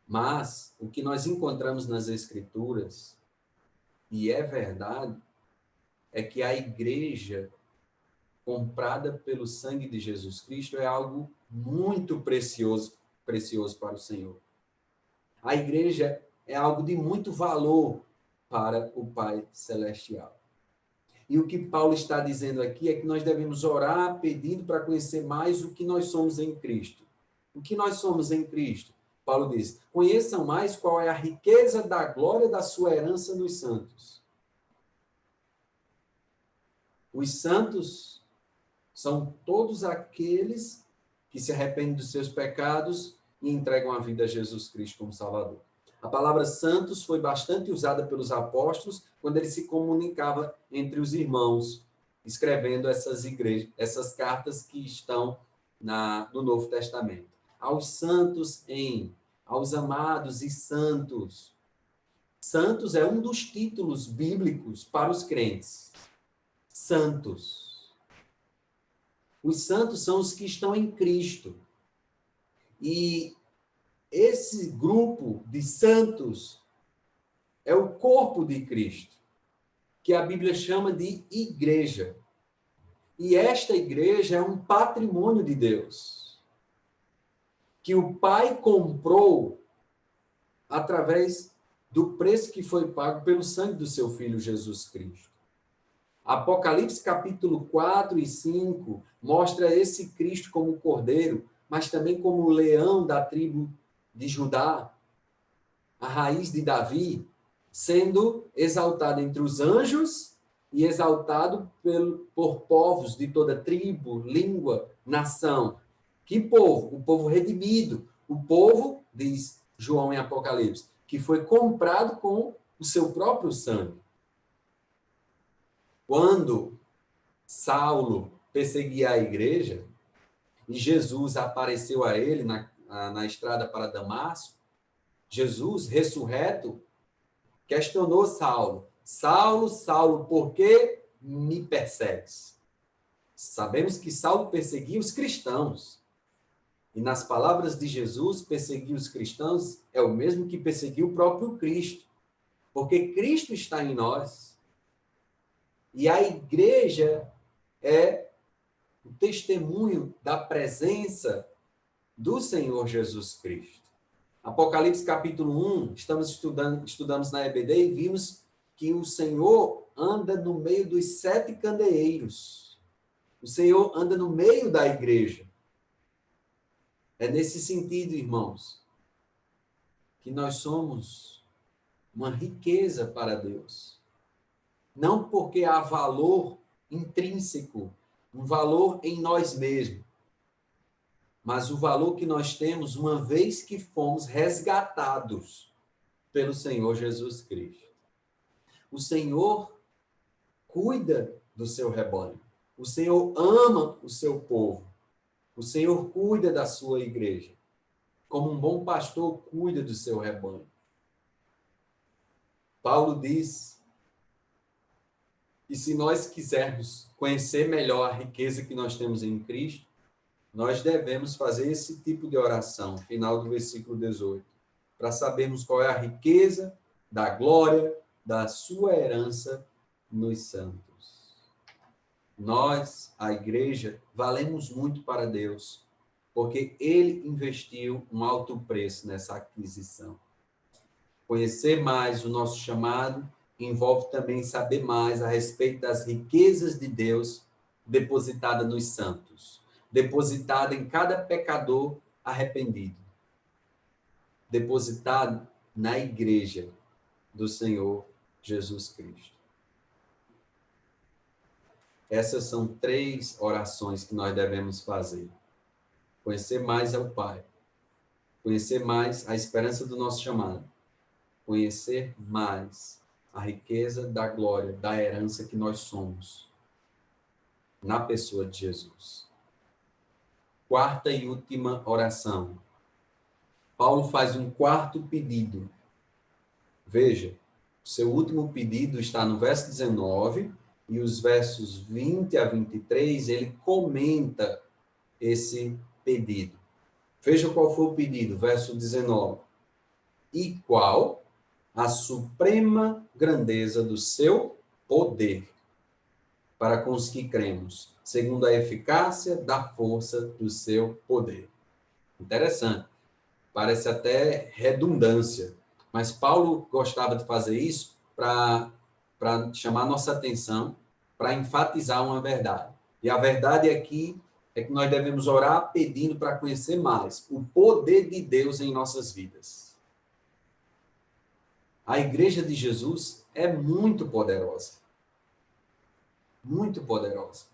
Mas o que nós encontramos nas Escrituras, e é verdade, é que a igreja comprada pelo sangue de Jesus Cristo é algo muito precioso para o Senhor. A igreja é algo de muito valor para o Pai Celestial. E o que Paulo está dizendo aqui é que nós devemos orar pedindo para conhecer mais o que nós somos em Cristo. O que nós somos em Cristo? Paulo diz, conheçam mais qual é a riqueza da glória da sua herança nos santos. Os santos são todos aqueles que se arrependem dos seus pecados e entregam a vida a Jesus Cristo como Salvador. A palavra santos foi bastante usada pelos apóstolos quando ele se comunicava entre os irmãos, escrevendo essas cartas que estão no Novo Testamento. Aos santos aos amados e santos. Santos é um dos títulos bíblicos para os crentes. Santos. Os santos são os que estão em Cristo. E esse grupo de santos é o corpo de Cristo, que a Bíblia chama de igreja. E esta igreja é um patrimônio de Deus, que o Pai comprou através do preço que foi pago pelo sangue do seu Filho Jesus Cristo. Apocalipse capítulo 4 e 5 mostra esse Cristo como cordeiro, mas também como o leão da tribo de Judá, a raiz de Davi, sendo exaltado entre os anjos e exaltado por povos de toda tribo, língua, nação. Que povo? O povo redimido. O povo, diz João em Apocalipse, que foi comprado com o seu próprio sangue. Quando Saulo perseguia a igreja e Jesus apareceu a ele na estrada para Damasco, Jesus, ressurreto, questionou Saulo. Saulo, Saulo, por que me persegues? Sabemos que Saulo perseguia os cristãos. E nas palavras de Jesus, perseguir os cristãos é o mesmo que perseguir o próprio Cristo. Porque Cristo está em nós. E a igreja é o testemunho da presença do Senhor Jesus Cristo. Apocalipse capítulo 1, estudamos na EBD e vimos que o Senhor anda no meio dos 7 candeeiros. O Senhor anda no meio da igreja. É nesse sentido, irmãos, que nós somos uma riqueza para Deus. Não porque há valor intrínseco, um valor em nós mesmos, mas o valor que nós temos uma vez que fomos resgatados pelo Senhor Jesus Cristo. O Senhor cuida do seu rebanho. O Senhor ama o seu povo. O Senhor cuida da sua igreja. Como um bom pastor cuida do seu rebanho. Paulo diz que se nós quisermos conhecer melhor a riqueza que nós temos em Cristo, nós devemos fazer esse tipo de oração, final do versículo 18, para sabermos qual é a riqueza da glória da sua herança nos santos. Nós, a igreja, valemos muito para Deus, porque Ele investiu um alto preço nessa aquisição. Conhecer mais o nosso chamado envolve também saber mais a respeito das riquezas de Deus depositada nos santos, depositada em cada pecador arrependido, depositado na igreja do Senhor Jesus Cristo. Essas são 3 orações que nós devemos fazer. Conhecer mais ao Pai. Conhecer mais a esperança do nosso chamado. Conhecer mais a riqueza da glória, da herança que nós somos na pessoa de Jesus. 4ª e última oração. Paulo faz um 4º pedido. Veja, seu último pedido está no verso 19 e os versos 20 a 23, ele comenta esse pedido. Veja qual foi o pedido, verso 19. E qual a suprema grandeza do seu poder para com os que cremos, segundo a eficácia da força do seu poder. Interessante. Parece até redundância, mas Paulo gostava de fazer isso para chamar nossa atenção, para enfatizar uma verdade. E a verdade aqui é que nós devemos orar pedindo para conhecer mais o poder de Deus em nossas vidas. A igreja de Jesus é muito poderosa. Muito poderosa.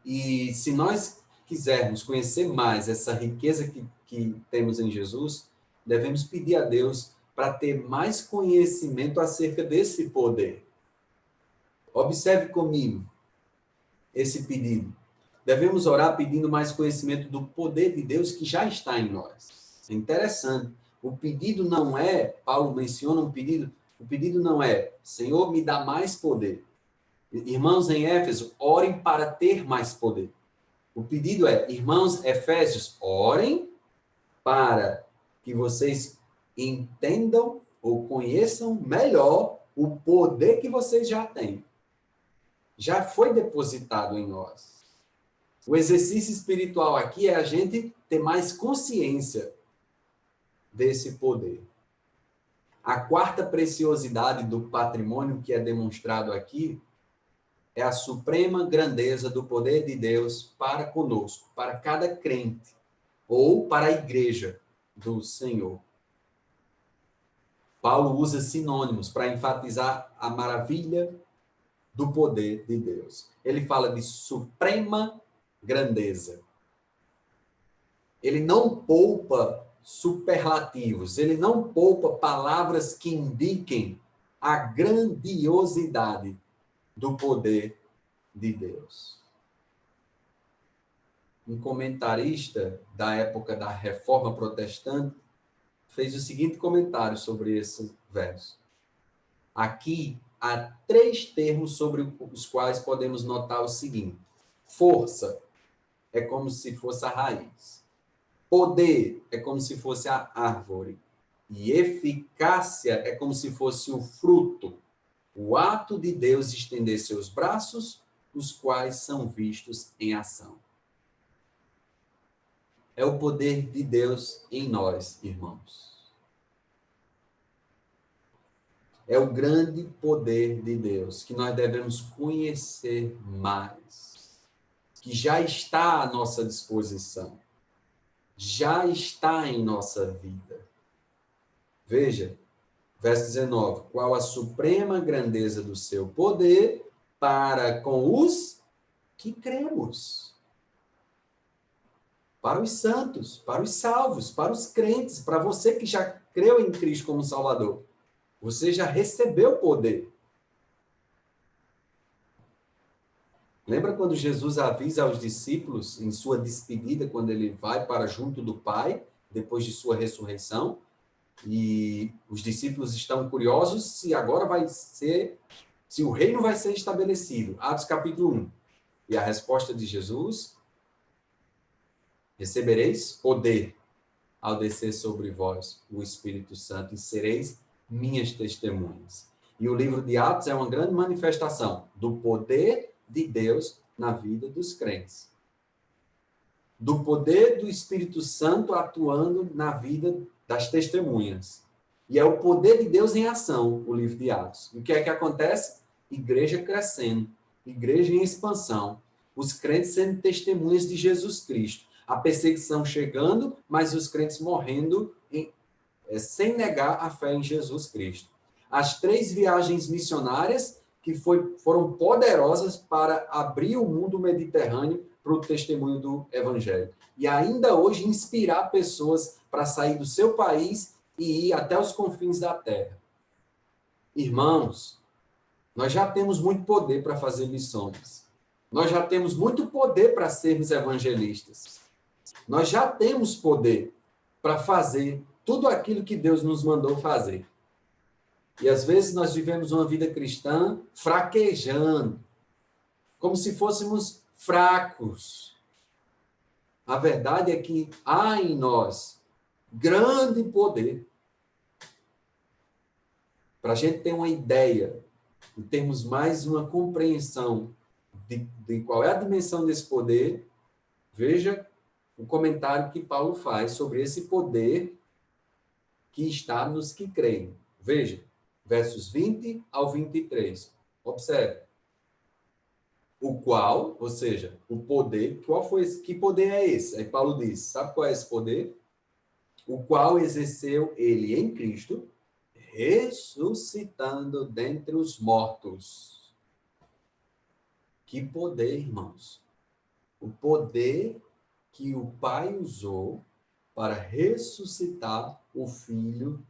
E se nós quisermos conhecer mais essa riqueza que temos em Jesus, devemos pedir a Deus para ter mais conhecimento acerca desse poder. Observe comigo esse pedido. Devemos orar pedindo mais conhecimento do poder de Deus que já está em nós. É interessante. O pedido não é, Paulo menciona um pedido, o pedido não é, Senhor, me dá mais poder. Irmãos em Éfeso, orem para ter mais poder. O pedido é, irmãos Efésios, orem para que vocês entendam ou conheçam melhor o poder que vocês já têm. Já foi depositado em nós. O exercício espiritual aqui é a gente ter mais consciência desse poder. A quarta preciosidade do patrimônio que é demonstrado aqui é a suprema grandeza do poder de Deus para conosco, para cada crente, ou para a igreja do Senhor. Paulo usa sinônimos para enfatizar a maravilha do poder de Deus. Ele fala de suprema grandeza. Ele não poupa superlativos, ele não poupa palavras que indiquem a grandiosidade do poder de Deus. Um comentarista da época da Reforma Protestante fez o seguinte comentário sobre esse verso. Aqui há 3 termos sobre os quais podemos notar o seguinte. Força é como se fosse a raiz. Poder é como se fosse a árvore. E eficácia é como se fosse o fruto. O ato de Deus estender seus braços, os quais são vistos em ação. É o poder de Deus em nós, irmãos. É o grande poder de Deus que nós devemos conhecer mais, que já está à nossa disposição, já está em nossa vida. Veja, verso 19, qual a suprema grandeza do seu poder para com os que cremos. Para os santos, para os salvos, para os crentes, para você que já creu em Cristo como Salvador. Você já recebeu poder. Lembra quando Jesus avisa aos discípulos em sua despedida, quando ele vai para junto do Pai, depois de sua ressurreição? E os discípulos estão curiosos se agora vai ser, se o reino vai ser estabelecido. Atos capítulo 1. E a resposta de Jesus: recebereis poder ao descer sobre vós o Espírito Santo e sereis minhas testemunhas. E o livro de Atos é uma grande manifestação do poder de Deus na vida dos crentes. Do poder do Espírito Santo atuando na vida das testemunhas. E é o poder de Deus em ação, o livro de Atos. E o que é que acontece? Igreja crescendo, igreja em expansão, os crentes sendo testemunhas de Jesus Cristo. A perseguição chegando, mas os crentes morrendo sem negar a fé em Jesus Cristo. As 3 viagens missionárias que foram poderosas para abrir o mundo mediterrâneo para o testemunho do Evangelho. E ainda hoje inspirar pessoas para sair do seu país e ir até os confins da terra. Irmãos, nós já temos muito poder para fazer missões. Nós já temos muito poder para sermos evangelistas. Nós já temos poder para fazer tudo aquilo que Deus nos mandou fazer. E às vezes nós vivemos uma vida cristã fraquejando, como se fôssemos fracos. A verdade é que há em nós grande poder. Para a gente ter uma ideia e termos mais uma compreensão de qual é a dimensão desse poder, veja o comentário que Paulo faz sobre esse poder que está nos que creem. Veja, versos 20 ao 23. Observe. O qual, ou seja, o poder, qual foi esse? Que poder é esse? Aí Paulo diz, sabe qual é esse poder? O qual exerceu ele em Cristo, ressuscitando dentre os mortos. Que poder, irmãos. O poder que o Pai usou para ressuscitar o Filho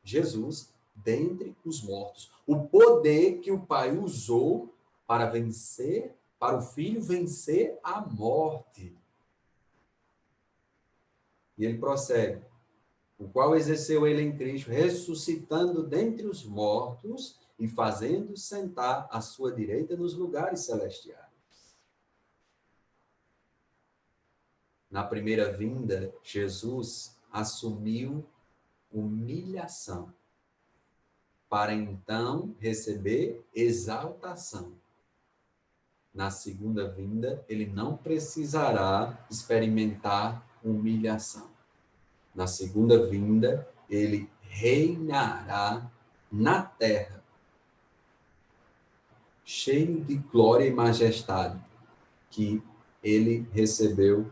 Jesus dentre os mortos. O poder que o Pai usou para para o Filho vencer a morte. E ele prossegue, o qual exerceu ele em Cristo, ressuscitando dentre os mortos e fazendo sentar à sua direita nos lugares celestiais. Na primeira vinda, Jesus assumiu humilhação, para então receber exaltação. Na segunda vinda, ele não precisará experimentar humilhação. Na segunda vinda, ele reinará na terra, cheio de glória e majestade, que ele recebeu,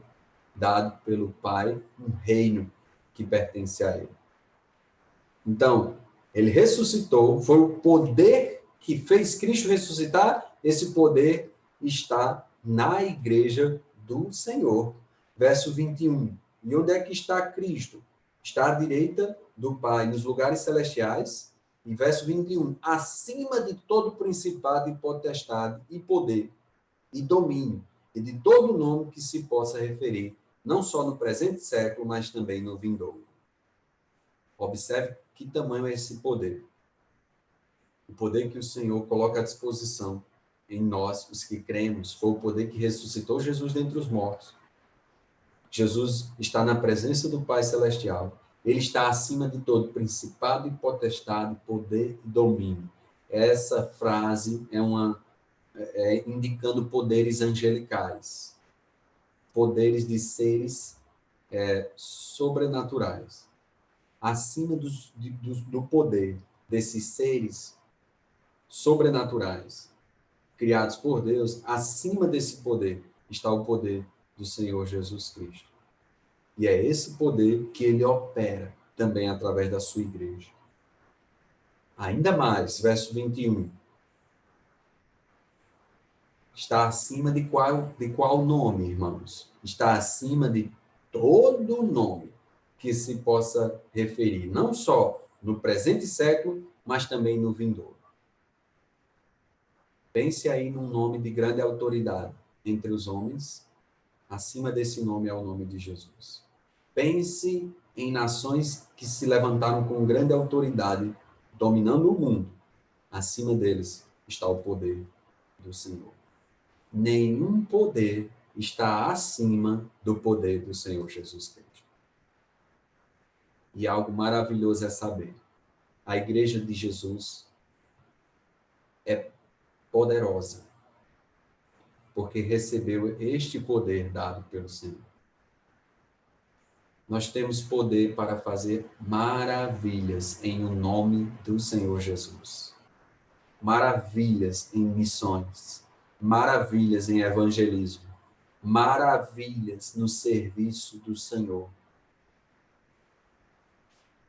dado pelo Pai, um reino que pertence a ele. Então, ele ressuscitou, foi o poder que fez Cristo ressuscitar, esse poder está na igreja do Senhor. Verso 21. E onde é que está Cristo? Está à direita do Pai, nos lugares celestiais. E verso 21. Acima de todo principado e potestade e poder e domínio, e de todo nome que se possa referir, não só no presente século, mas também no vindouro. Observe que tamanho é esse poder. O poder que o Senhor coloca à disposição em nós, os que cremos, foi o poder que ressuscitou Jesus dentre os mortos. Jesus está na presença do Pai Celestial. Ele está acima de todo principado e potestade, poder e domínio. Essa frase é indicando poderes angelicais, poderes de seres sobrenaturais. Acima do poder desses seres sobrenaturais, criados por Deus, acima desse poder está o poder do Senhor Jesus Cristo. E é esse poder que ele opera também através da sua igreja. Ainda mais, verso 21. Está acima de qual nome, irmãos? Está acima de todo nome que se possa referir, não só no presente século, mas também no vindouro. Pense aí num nome de grande autoridade entre os homens, acima desse nome é o nome de Jesus. Pense em nações que se levantaram com grande autoridade, dominando o mundo. Acima deles está o poder do Senhor. Nenhum poder está acima do poder do Senhor Jesus Cristo. E algo maravilhoso é saber, a igreja de Jesus é poderosa, porque recebeu este poder dado pelo Senhor. Nós temos poder para fazer maravilhas em o nome do Senhor Jesus. Maravilhas em missões, maravilhas em evangelismo, maravilhas no serviço do Senhor.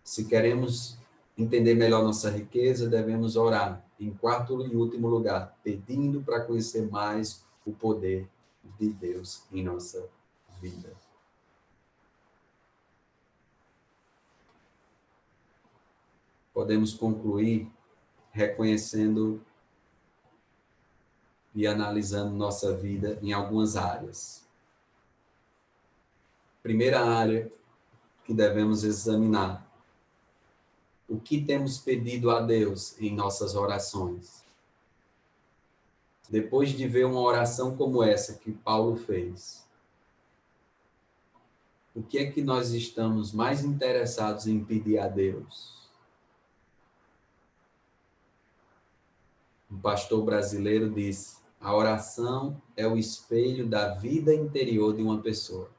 Se queremos entender melhor nossa riqueza, devemos orar. Em quarto e último lugar, pedindo para conhecer mais o poder de Deus em nossa vida. Podemos concluir reconhecendo e analisando nossa vida em algumas áreas. Primeira área que devemos examinar: o que temos pedido a Deus em nossas orações? Depois de ver uma oração como essa que Paulo fez, o que é que nós estamos mais interessados em pedir a Deus? Um pastor brasileiro disse: a oração é o espelho da vida interior de uma pessoa.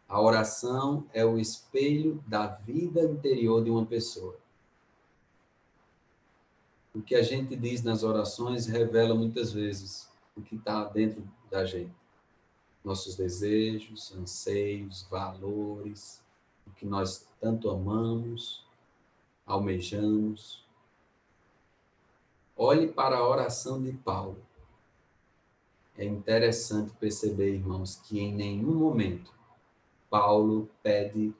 A oração é o espelho da vida interior de uma pessoa. O que a gente diz nas orações revela muitas vezes o que está dentro da gente. Nossos desejos, anseios, valores, o que nós tanto amamos, almejamos. Olhe para a oração de Paulo. É interessante perceber, irmãos, que em nenhum momento Paulo pede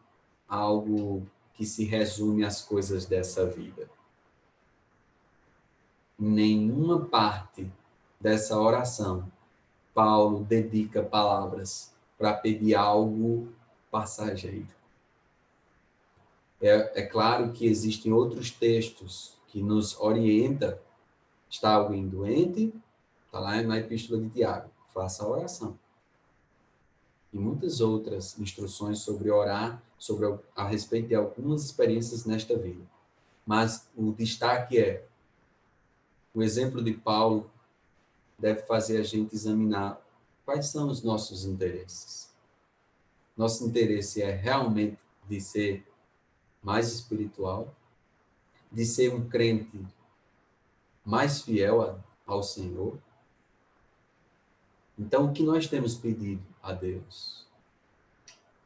algo que se resume às coisas dessa vida. Em nenhuma parte dessa oração, Paulo dedica palavras para pedir algo passageiro. É claro que existem outros textos que nos orientam. Está alguém doente? Está lá na Epístola de Tiago. Faça a oração. E muitas outras instruções sobre orar, a respeito de algumas experiências nesta vida. Mas o destaque é: o exemplo de Paulo deve fazer a gente examinar quais são os nossos interesses. Nosso interesse é realmente de ser mais espiritual, de ser um crente mais fiel ao Senhor. Então, o que nós temos pedido a Deus?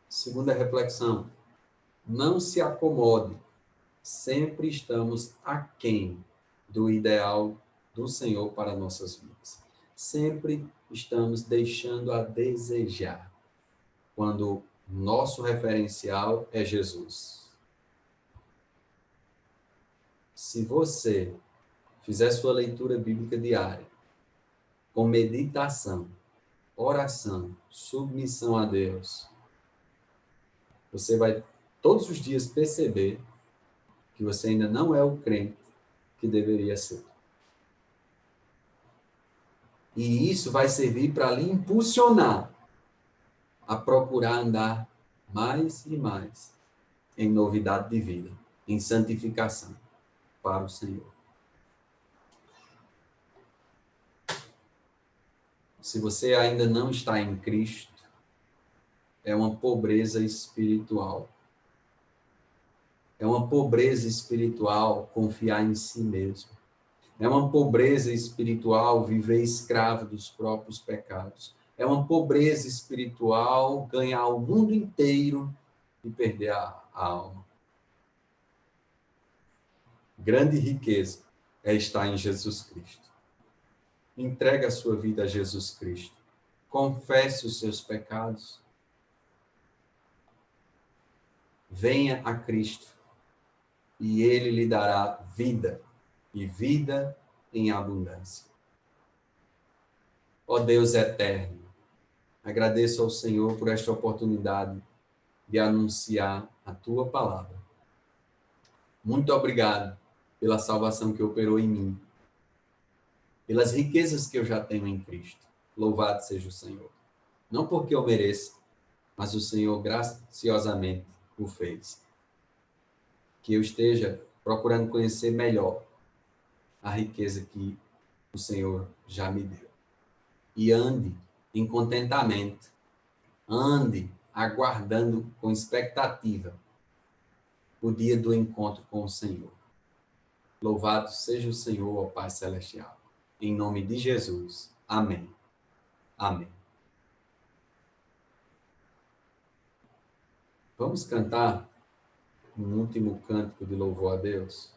Segunda reflexão: não se acomode. Sempre estamos aquém do ideal do Senhor para nossas vidas. Sempre estamos deixando a desejar, quando nosso referencial é Jesus. Se você fizer sua leitura bíblica diária, com meditação, oração, submissão a Deus, você vai todos os dias perceber que você ainda não é o crente que deveria ser. E isso vai servir para lhe impulsionar a procurar andar mais e mais em novidade de vida, em santificação para o Senhor. Se você ainda não está em Cristo, é uma pobreza espiritual. É uma pobreza espiritual confiar em si mesmo. É uma pobreza espiritual viver escravo dos próprios pecados. É uma pobreza espiritual ganhar o mundo inteiro e perder a alma. Grande riqueza é estar em Jesus Cristo. Entregue a sua vida a Jesus Cristo. Confesse os seus pecados. Venha a Cristo e Ele lhe dará vida, e vida em abundância. Ó Deus eterno, agradeço ao Senhor por esta oportunidade de anunciar a Tua palavra. Muito obrigado pela salvação que operou em mim, pelas riquezas que eu já tenho em Cristo. Louvado seja o Senhor. Não porque eu mereça, mas o Senhor graciosamente o fez. Que eu esteja procurando conhecer melhor a riqueza que o Senhor já me deu. E ande em contentamento, ande aguardando com expectativa o dia do encontro com o Senhor. Louvado seja o Senhor, ó Pai Celestial. Em nome de Jesus. Amém. Amém. Vamos cantar um último cântico de louvor a Deus?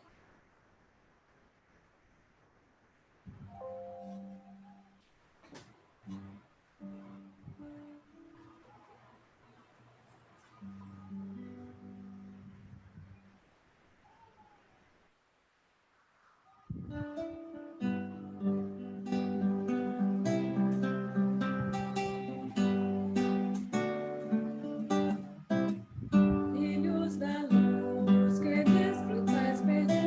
Filhos da luz, que desfrutais perdidos.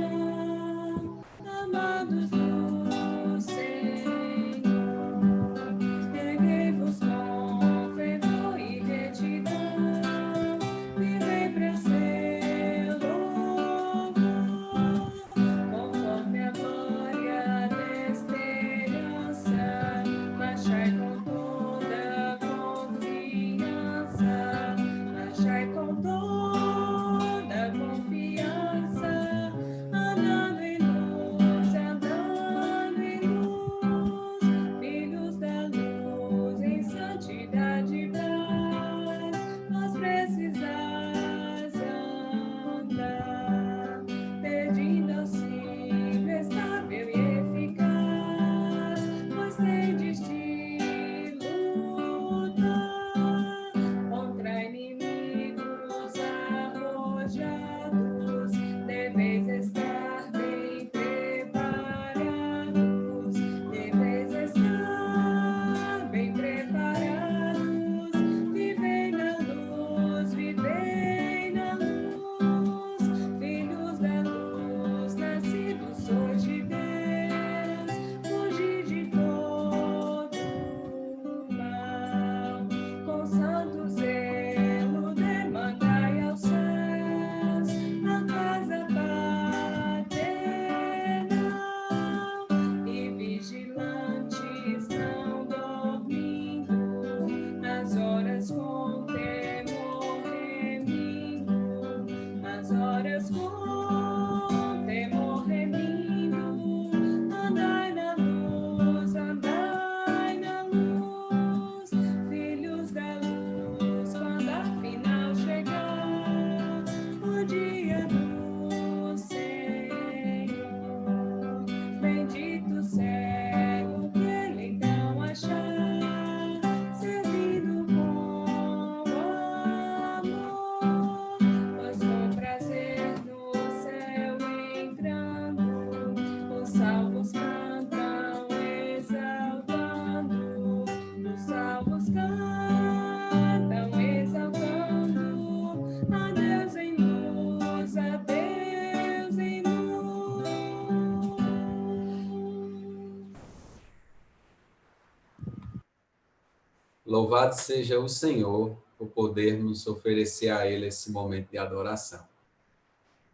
Louvado seja o Senhor por podermos oferecer a Ele esse momento de adoração.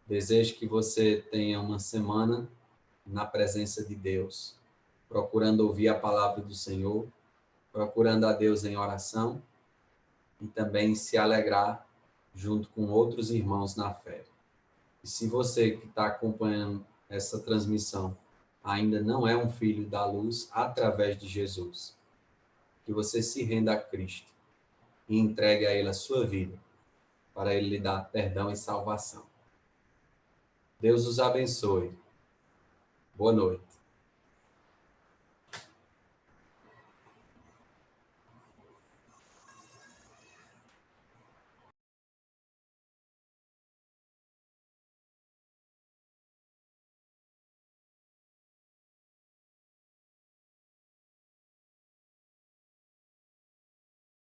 Desejo que você tenha uma semana na presença de Deus, procurando ouvir a palavra do Senhor, procurando a Deus em oração e também se alegrar junto com outros irmãos na fé. E se você que está acompanhando essa transmissão ainda não é um filho da luz através de Jesus, que você se renda a Cristo e entregue a Ele a sua vida, para Ele lhe dar perdão e salvação. Deus os abençoe. Boa noite.